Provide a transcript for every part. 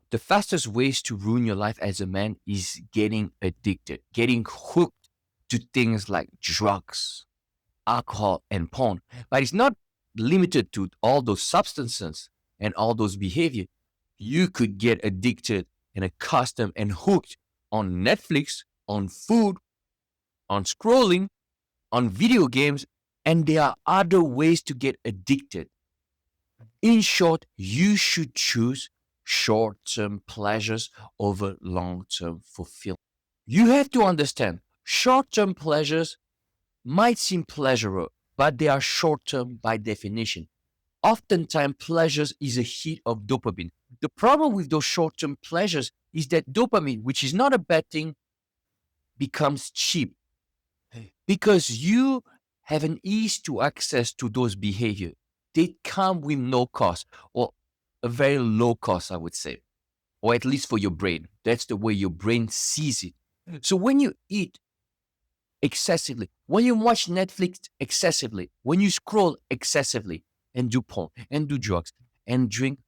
The fastest ways to ruin your life as a man is getting addicted, getting hooked to things like drugs, alcohol, and porn. But it's not limited to all those substances and all those behavior. You could get addicted and accustomed and hooked on Netflix, on food, on scrolling, on video games, and there are other ways to get addicted. In short, you should choose short term pleasures over long term fulfillment. You have to understand short term pleasures might seem pleasurable, but they are short term by definition. Oftentimes, pleasures is a hit of dopamine. The problem with those short term pleasures is that dopamine, which is not a bad thing, becomes cheap because you have an ease to access to those behavior. They come with no cost or a very low cost, I would say, or at least for your brain. That's the way your brain sees it. So when you eat excessively, when you watch Netflix excessively, when you scroll excessively and do porn and do drugs and drink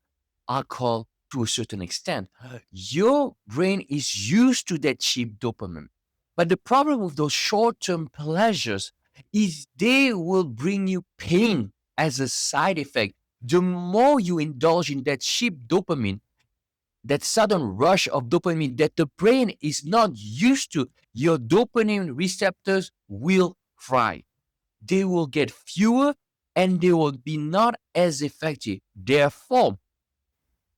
alcohol to a certain extent, your brain is used to that cheap dopamine. But the problem with those short term pleasures is they will bring you pain as a side effect. The more you indulge in that cheap dopamine, that sudden rush of dopamine that the brain is not used to, your dopamine receptors will fry. They will get fewer and they will be not as effective. Therefore,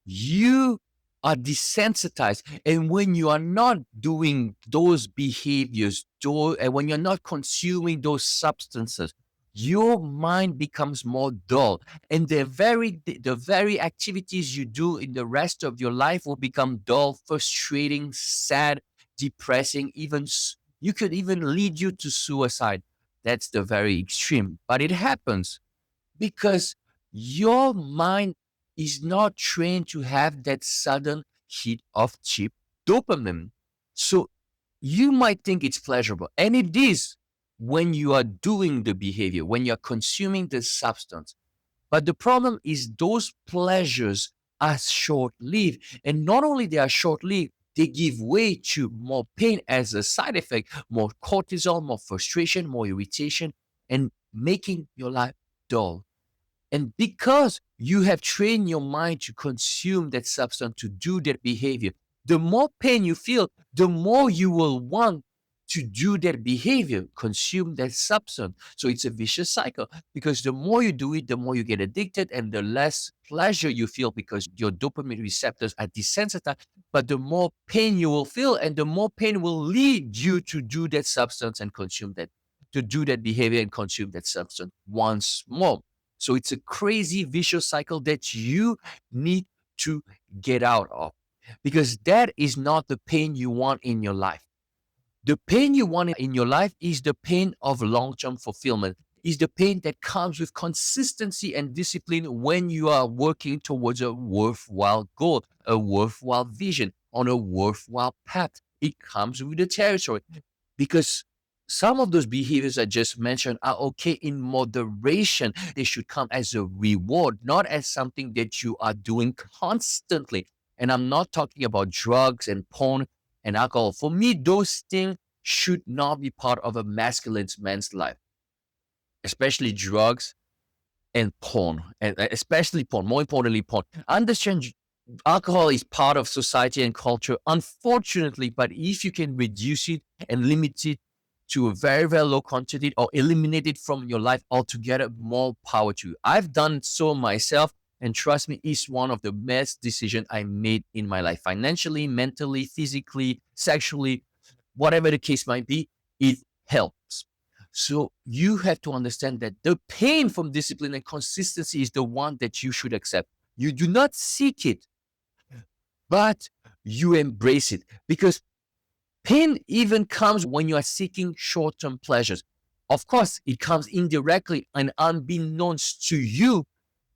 you are desensitized. And when you are not doing those behaviors, and when you're not consuming those substances, your mind becomes more dull. And the very activities you do in the rest of your life will become dull, frustrating, sad, depressing, you could even lead you to suicide. That's the very extreme. But it happens because your mind is not trained to have that sudden hit of cheap dopamine. So you might think it's pleasurable, and it is when you are doing the behavior, when you're consuming the substance. But the problem is those pleasures are short lived. And not only they are short lived, they give way to more pain as a side effect, more cortisol, more frustration, more irritation, and making your life dull. And because you have trained your mind to consume that substance, to do that behavior, the more pain you feel, the more you will want to do that behavior, consume that substance. So it's a vicious cycle because the more you do it, the more you get addicted and the less pleasure you feel because your dopamine receptors are desensitized. But the more pain you will feel and the more pain will lead you to do that substance and consume that, to do that behavior and consume that substance once more. So it's a crazy vicious cycle that you need to get out of because that is not the pain you want in your life. The pain you want in your life is the pain of long term fulfillment, is the pain that comes with consistency and discipline when you are working towards a worthwhile goal, a worthwhile vision, on a worthwhile path. It comes with the territory because some of those behaviors I just mentioned are okay in moderation. They should come as a reward, not as something that you are doing constantly. And I'm not talking about drugs and porn and alcohol. For me, those things should not be part of a masculine man's life, especially drugs and porn, and especially porn, more importantly, porn. I understand alcohol is part of society and culture, unfortunately, but if you can reduce it and limit it to a very, very low quantity or eliminate it from your life altogether, more power to you. I've done so myself, and trust me, it's one of the best decisions I made in my life, financially, mentally, physically, sexually, whatever the case might be, it helps. So you have to understand that the pain from discipline and consistency is the one that you should accept. You do not seek it, but you embrace it because pain even comes when you are seeking short term pleasures. Of course, it comes indirectly and unbeknownst to you,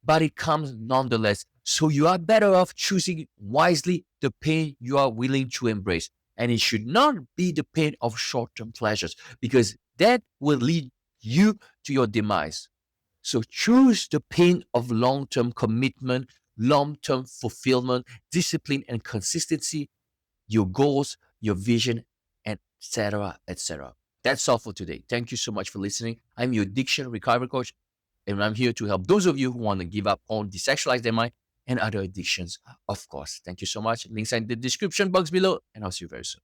but it comes nonetheless. So you are better off choosing wisely the pain you are willing to embrace. And it should not be the pain of short term pleasures because that will lead you to your demise. So choose the pain of long term commitment, long-term fulfillment, discipline, and consistency, your goals, your vision, etc., etc. That's all for today. Thank you so much for listening. I'm your addiction recovery coach, and I'm here to help those of you who want to give up on desexualize their mind and other addictions, of course. Thank you so much. Links are in the description box below, and I'll see you very soon.